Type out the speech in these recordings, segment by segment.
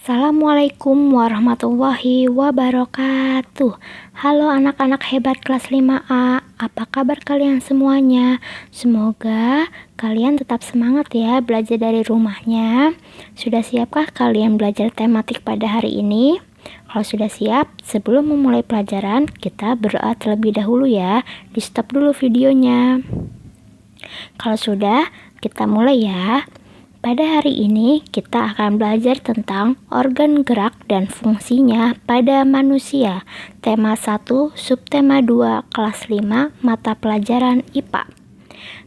Assalamualaikum warahmatullahi wabarakatuh. Halo anak-anak hebat kelas 5A, apa kabar kalian semuanya? Semoga kalian tetap semangat ya belajar dari rumahnya. Sudah siapkah kalian belajar tematik pada hari ini? Kalau sudah siap, sebelum memulai pelajaran, kita berdoa terlebih dahulu ya. Di stop dulu videonya. Kalau sudah, kita mulai ya. Pada hari ini kita akan belajar tentang organ gerak dan fungsinya pada manusia. Tema 1, subtema 2, kelas 5, mata pelajaran IPA.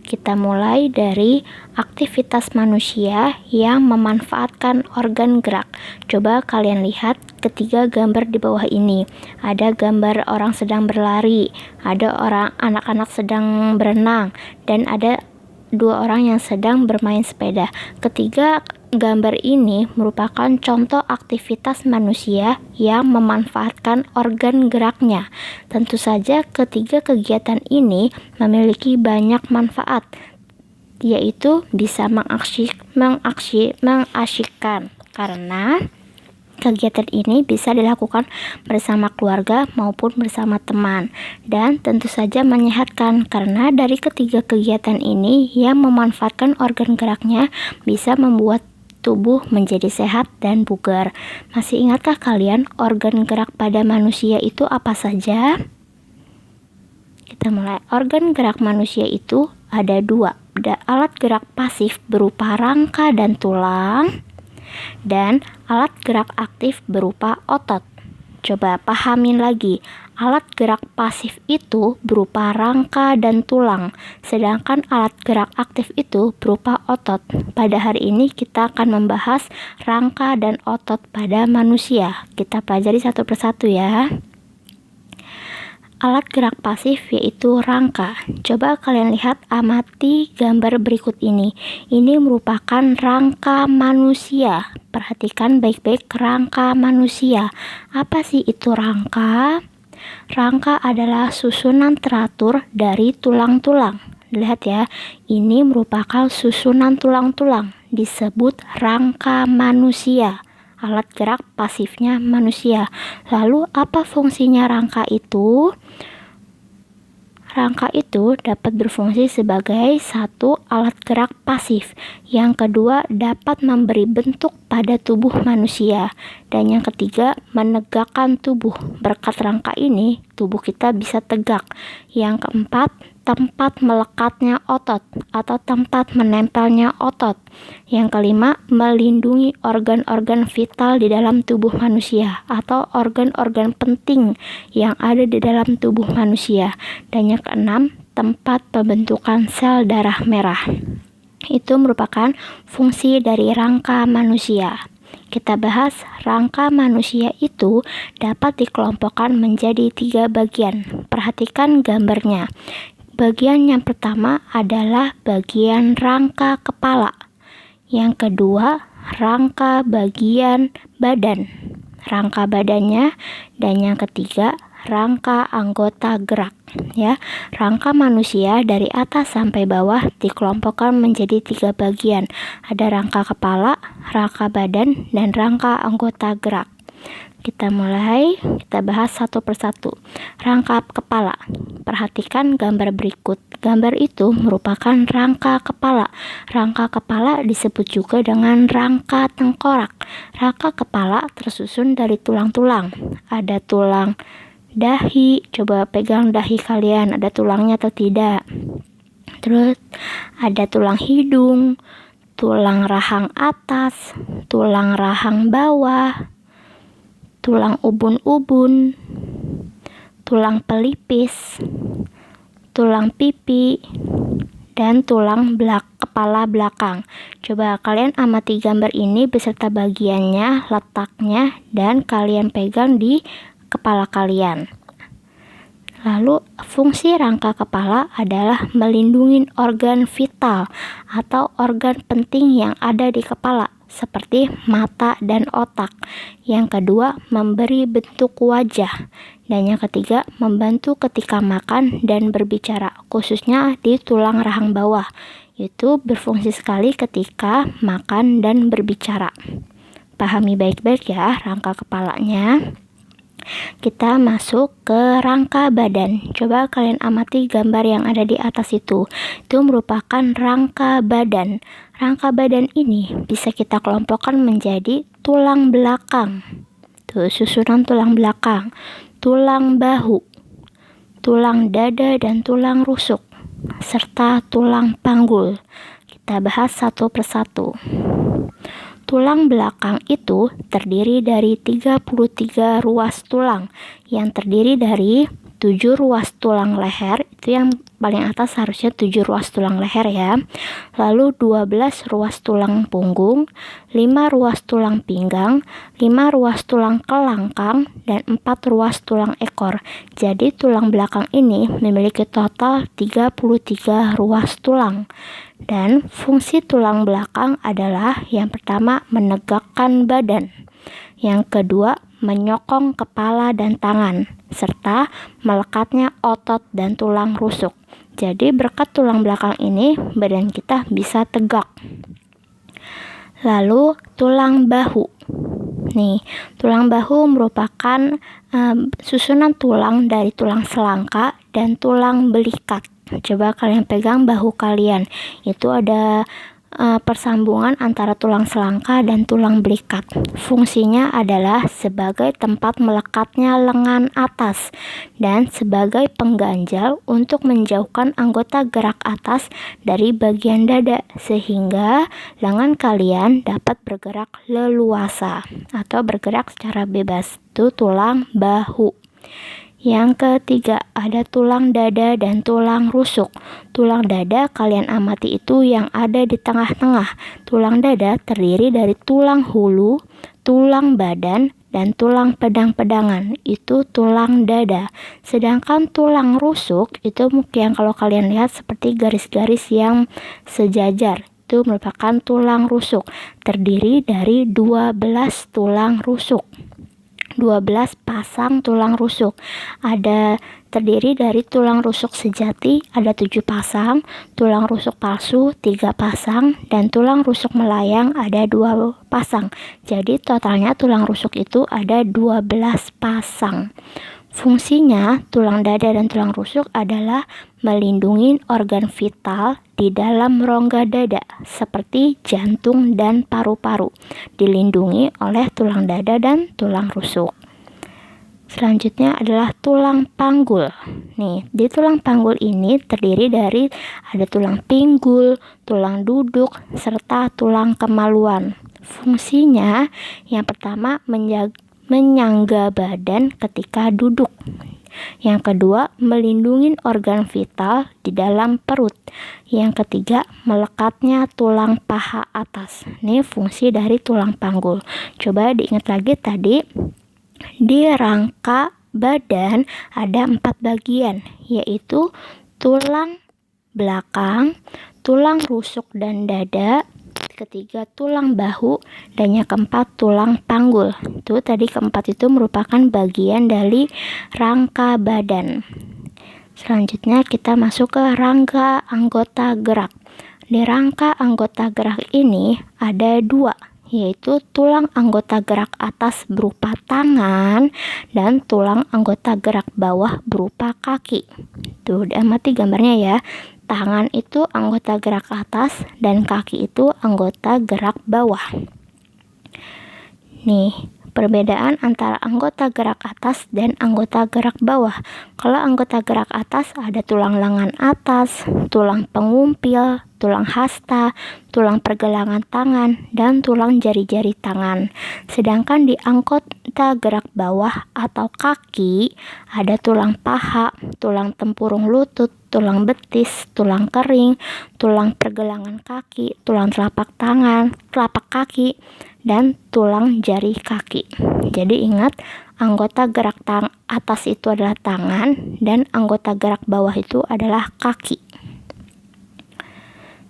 Kita mulai dari aktivitas manusia yang memanfaatkan organ gerak. Coba kalian lihat ketiga gambar di bawah ini. Ada gambar orang sedang berlari, ada anak-anak sedang berenang, dan ada dua orang yang sedang bermain sepeda. Ketiga gambar ini merupakan contoh aktivitas manusia yang memanfaatkan organ geraknya. Tentu saja ketiga kegiatan ini memiliki banyak manfaat, yaitu bisa mengasyikkan karena kegiatan ini bisa dilakukan bersama keluarga maupun bersama teman, dan tentu saja menyehatkan karena dari ketiga kegiatan ini yang memanfaatkan organ geraknya bisa membuat tubuh menjadi sehat dan bugar. Masih ingatkah kalian organ gerak pada manusia itu apa saja? Kita mulai. Organ gerak manusia itu ada dua. Ada alat gerak pasif berupa rangka dan tulang, dan alat gerak aktif berupa otot. Coba pahamin lagi, alat gerak pasif itu berupa rangka dan tulang, sedangkan alat gerak aktif itu berupa otot. Pada hari ini kita akan membahas rangka dan otot pada manusia. Kita pelajari satu persatu ya. Alat gerak pasif yaitu rangka. Coba kalian lihat, amati gambar berikut ini. Ini merupakan rangka manusia. Perhatikan baik-baik rangka manusia. Apa sih itu rangka? Rangka adalah susunan teratur dari tulang-tulang. Lihat ya, ini merupakan susunan tulang-tulang. Disebut rangka manusia. Alat gerak pasifnya manusia. Lalu apa fungsinya rangka itu? Rangka itu dapat berfungsi sebagai satu, alat gerak pasif. Yang kedua, dapat memberi bentuk pada tubuh manusia. Dan yang ketiga, menegakkan tubuh. Berkat rangka ini, tubuh kita bisa tegak. Yang keempat, tempat melekatnya otot atau tempat menempelnya otot. Yang kelima, melindungi organ-organ vital di dalam tubuh manusia atau organ-organ penting yang ada di dalam tubuh manusia. Dan yang keenam, tempat pembentukan sel darah merah. Itu merupakan fungsi dari rangka manusia. Kita bahas rangka manusia itu dapat dikelompokkan menjadi 3 bagian. Perhatikan gambarnya. Bagian yang pertama adalah bagian rangka kepala. Yang kedua, rangka bagian badan, rangka badannya, dan yang ketiga, rangka anggota gerak. Ya, rangka manusia dari atas sampai bawah dikelompokkan menjadi 3 bagian. Ada rangka kepala, rangka badan, dan rangka anggota gerak. Kita mulai, kita bahas satu persatu. Rangka kepala. Perhatikan gambar berikut. Gambar itu merupakan rangka kepala. Rangka kepala disebut juga dengan rangka tengkorak. Rangka kepala tersusun dari tulang-tulang. Ada tulang dahi. Coba pegang dahi kalian, ada tulangnya atau tidak? Terus ada tulang hidung, tulang rahang atas, tulang rahang bawah, tulang ubun-ubun, tulang pelipis, tulang pipi, dan tulang kepala belakang. Coba kalian amati gambar ini beserta bagiannya, letaknya, dan kalian pegang di kepala kalian. Lalu fungsi rangka kepala adalah melindungi organ vital atau organ penting yang ada di kepala, seperti mata dan otak. Yang kedua, memberi bentuk wajah. Dan yang ketiga, membantu ketika makan dan berbicara, khususnya di tulang rahang bawah. Itu berfungsi sekali ketika makan dan berbicara. dipahami baik-baik ya rangka kepalanya. Kita masuk ke rangka badan. Coba kalian amati gambar yang ada di atas itu. Itu merupakan rangka badan. Rangka badan ini bisa kita kelompokkan menjadi tulang belakang. Tuh, susunan tulang belakang, tulang bahu, tulang dada dan tulang rusuk, serta tulang panggul. Kita bahas satu persatu. Tulang belakang itu terdiri dari 33 ruas tulang yang terdiri dari 7 ruas tulang leher, itu yang paling atas harusnya 7 ruas tulang leher ya. Lalu 12 ruas tulang punggung, 5 ruas tulang pinggang, 5 ruas tulang kelangkang, dan 4 ruas tulang ekor. Jadi tulang belakang ini memiliki total 33 ruas tulang. Dan fungsi tulang belakang adalah yang pertama menegakkan badan, yang kedua menyokong kepala dan tangan, serta melekatnya otot dan tulang rusuk. Jadi berkat tulang belakang ini badan kita bisa tegak. Lalu tulang bahu. Nih, tulang bahu merupakan susunan tulang dari tulang selangka dan tulang belikat. Coba kalian pegang bahu kalian, itu ada persambungan antara tulang selangka dan tulang belikat. Fungsinya adalah sebagai tempat melekatnya lengan atas dan sebagai pengganjal untuk menjauhkan anggota gerak atas dari bagian dada sehingga lengan kalian dapat bergerak leluasa atau bergerak secara bebas. Itu tulang bahu. Yang ketiga, ada tulang dada dan tulang rusuk. Tulang dada kalian amati itu yang ada di tengah-tengah. Tulang dada terdiri dari tulang hulu, tulang badan, dan tulang pedang-pedangan. Itu tulang dada. Sedangkan tulang rusuk itu yang kalau kalian lihat seperti garis-garis yang sejajar. Itu merupakan tulang rusuk. Terdiri dari 12 tulang rusuk. 12 pasang tulang rusuk. Ada terdiri dari tulang rusuk sejati ada 7 pasang, tulang rusuk palsu 3 pasang, dan tulang rusuk melayang ada 2 pasang. Jadi totalnya tulang rusuk itu ada 12 pasang. Fungsinya tulang dada dan tulang rusuk adalah melindungi organ vital di dalam rongga dada seperti jantung dan paru-paru, dilindungi oleh tulang dada dan tulang rusuk. Selanjutnya adalah tulang panggul. Nih, di tulang panggul ini terdiri dari ada tulang pinggul, tulang duduk, serta tulang kemaluan. Fungsinya yang pertama menyangga badan ketika duduk. Yang kedua, melindungi organ vital di dalam perut. Yang ketiga, melekatnya tulang paha atas. Ini fungsi dari tulang panggul. Coba diingat lagi tadi, di rangka badan ada 4 bagian, yaitu tulang belakang, tulang rusuk dan dada, ketiga tulang bahu, dan yang keempat tulang panggul. Itu tadi keempat itu merupakan bagian dari rangka badan. Selanjutnya kita masuk ke rangka anggota gerak. Di rangka anggota gerak ini ada 2, yaitu tulang anggota gerak atas berupa tangan dan tulang anggota gerak bawah berupa kaki. Tuh, diamati gambarnya ya. Tangan itu anggota gerak atas dan kaki itu anggota gerak bawah. Nih, perbedaan antara anggota gerak atas dan anggota gerak bawah. Kalau anggota gerak atas ada tulang lengan atas, tulang pengumpil, tulang hasta, tulang pergelangan tangan, dan tulang jari-jari tangan. Sedangkan di anggota gerak bawah atau kaki ada tulang paha, tulang tempurung lutut, tulang betis, tulang kering, tulang pergelangan kaki, tulang telapak tangan, telapak kaki, dan tulang jari kaki. Jadi ingat, anggota gerak atas itu adalah tangan dan anggota gerak bawah itu adalah kaki.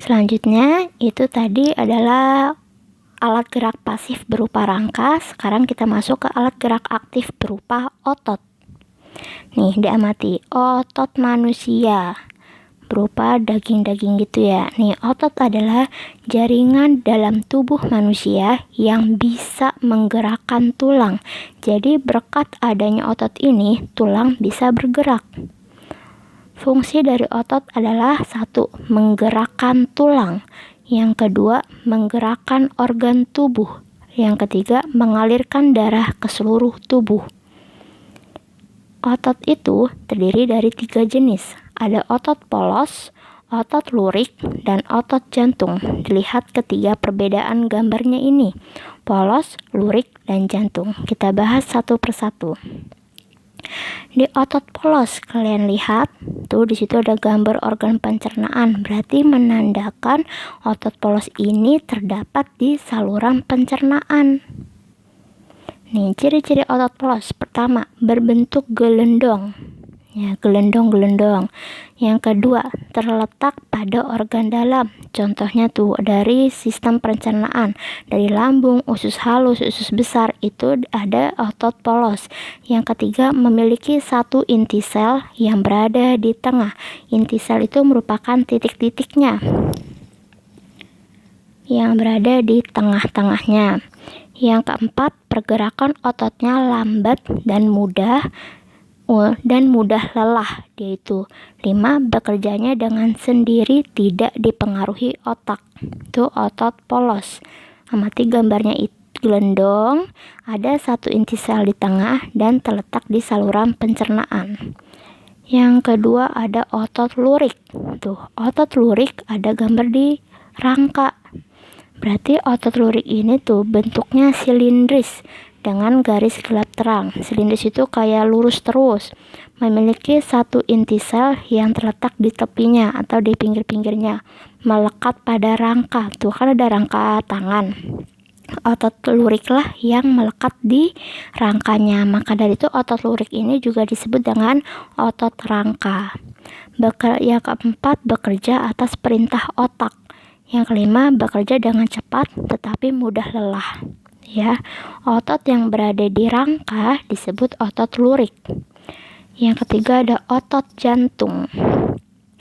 Selanjutnya itu tadi adalah alat gerak pasif berupa rangka. Sekarang kita masuk ke alat gerak aktif berupa otot. Nih, diamati otot manusia. berupa daging-daging gitu ya. Nih, otot adalah jaringan dalam tubuh manusia yang bisa menggerakkan tulang. Jadi berkat adanya otot ini, tulang bisa bergerak. Fungsi dari otot adalah 1. Menggerakkan tulang. Yang kedua, menggerakkan organ tubuh. Yang ketiga, mengalirkan darah ke seluruh tubuh. Otot itu terdiri dari 3 jenis. Ada otot polos, otot lurik, dan otot jantung. Dilihat ketiga perbedaan gambarnya ini. Polos, lurik, dan jantung. Kita bahas satu persatu. Di otot polos kalian lihat tuh, di situ ada gambar organ pencernaan, berarti menandakan otot polos ini terdapat di saluran pencernaan. Nih, ciri-ciri otot polos. Pertama, berbentuk gelendong. Ya, gelendong-gelendong. Yang kedua, terletak pada organ dalam. Contohnya tuh dari sistem pencernaan, dari lambung, usus halus, usus besar, itu ada otot polos. Yang ketiga, memiliki 1 inti sel yang berada di tengah. Inti sel itu merupakan titik-titiknya yang berada di tengah-tengahnya. Yang keempat, pergerakan ototnya lambat dan mudah lelah, yaitu 5. Bekerjanya dengan sendiri, tidak dipengaruhi otak. Itu otot polos. Amati gambarnya, itu gelendong, ada 1 inti sel di tengah dan terletak di saluran pencernaan. Yang kedua ada otot lurik. Tuh, otot lurik ada gambar di rangka. Berarti otot lurik ini tuh bentuknya silindris dengan garis gelap terang. Silindris itu kayak lurus terus, memiliki 1 inti sel yang terletak di tepinya atau di pinggir-pinggirnya, melekat pada rangka. Tuh kan ada rangka tangan, otot luriklah yang melekat di rangkanya. Maka dari itu otot lurik ini juga disebut dengan otot rangka. Yang keempat, bekerja atas perintah otak. Yang kelima, bekerja dengan cepat tetapi mudah lelah. Ya, otot yang berada di rangka disebut otot lurik. Yang ketiga ada otot jantung.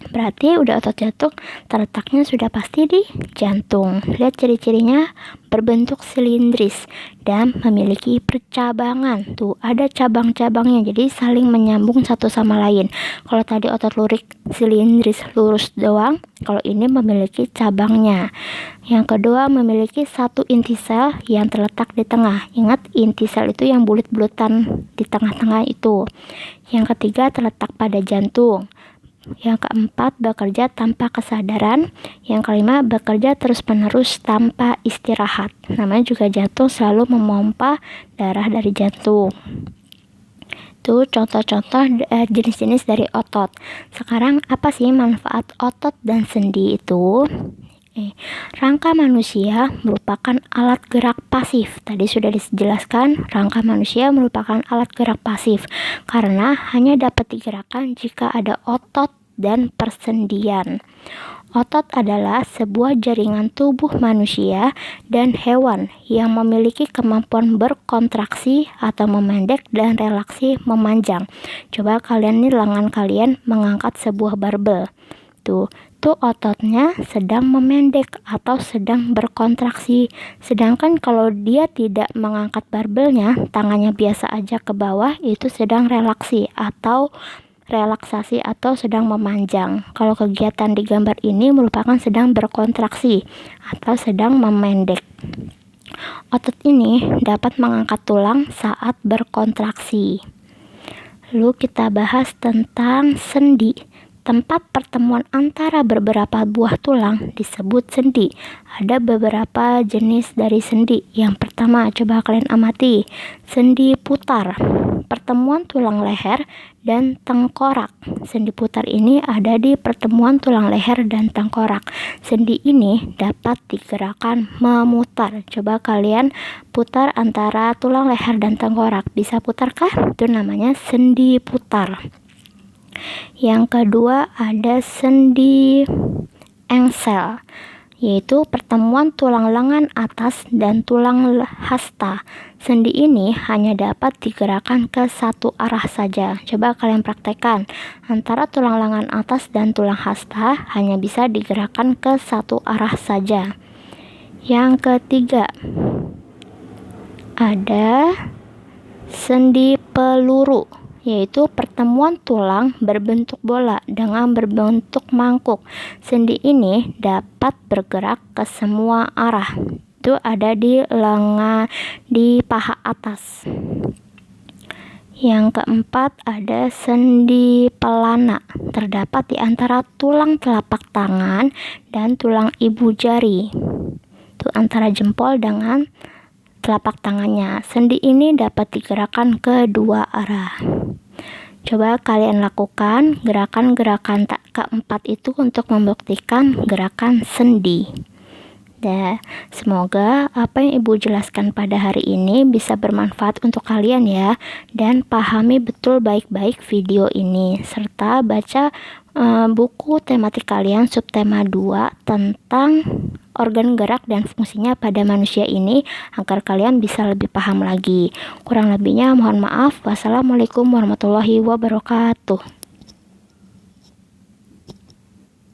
Berarti udah otot jantung, terletaknya sudah pasti di jantung. Lihat ciri-cirinya, berbentuk silindris dan memiliki percabangan. Tuh ada cabang-cabangnya, jadi saling menyambung satu sama lain. Kalau tadi otot lurik silindris lurus doang, kalau ini memiliki cabangnya. Yang kedua, memiliki 1 inti sel yang terletak di tengah. Ingat, inti sel itu yang bulat-bulatan di tengah-tengah itu. Yang ketiga, terletak pada jantung. Yang keempat, bekerja tanpa kesadaran. Yang kelima, bekerja terus-menerus tanpa istirahat. Namanya juga jantung, selalu memompa darah dari jantung. Itu contoh-contoh jenis-jenis dari otot. Sekarang apa sih manfaat otot dan sendi itu? Rangka manusia merupakan alat gerak pasif. Tadi sudah dijelaskan, rangka manusia merupakan alat gerak pasif karena hanya dapat digerakkan jika ada otot dan persendian. Otot adalah sebuah jaringan tubuh manusia dan hewan yang memiliki kemampuan berkontraksi atau memendek dan relaksi memanjang. Coba kalian nih, lengan kalian mengangkat sebuah barbel. Tuh ototnya sedang memendek atau sedang berkontraksi. Sedangkan kalau dia tidak mengangkat barbelnya, tangannya biasa aja ke bawah, itu sedang relaksasi atau sedang memanjang. Kalau kegiatan di gambar ini merupakan sedang berkontraksi atau sedang memendek. Otot ini dapat mengangkat tulang saat berkontraksi. Lalu kita bahas tentang sendi. Tempat pertemuan antara beberapa buah tulang disebut sendi. Ada beberapa jenis dari sendi. Yang pertama, coba kalian amati, sendi putar. Pertemuan tulang leher dan tengkorak. Sendi putar ini ada di pertemuan tulang leher dan tengkorak. Sendi ini dapat digerakkan memutar. Coba kalian putar antara tulang leher dan tengkorak. Bisa putarkah? Itu namanya sendi putar. Yang kedua ada sendi engsel. yaitu pertemuan tulang lengan atas dan tulang hasta. Sendi ini hanya dapat digerakkan ke satu arah saja. Coba kalian praktekkan. Antara tulang lengan atas dan tulang hasta hanya bisa digerakkan ke satu arah saja. Yang ketiga, ada sendi peluru, yaitu pertemuan tulang berbentuk bola dengan berbentuk mangkuk. Sendi ini dapat bergerak ke semua arah. Itu ada di lengan, di paha atas. Yang keempat, ada sendi pelana, terdapat di antara tulang telapak tangan dan tulang ibu jari. Itu antara jempol dengan telapak tangannya. Sendi ini dapat digerakkan ke dua arah. Coba kalian lakukan gerakan-gerakan keempat itu untuk membuktikan gerakan sendi. Dan semoga apa yang Ibu jelaskan pada hari ini bisa bermanfaat untuk kalian ya. Dan pahami betul baik-baik video ini, serta baca buku tematik kalian subtema 2 tentang organ gerak dan fungsinya pada manusia ini, agar kalian bisa lebih paham lagi. Kurang lebihnya mohon maaf. Wassalamualaikum warahmatullahi wabarakatuh.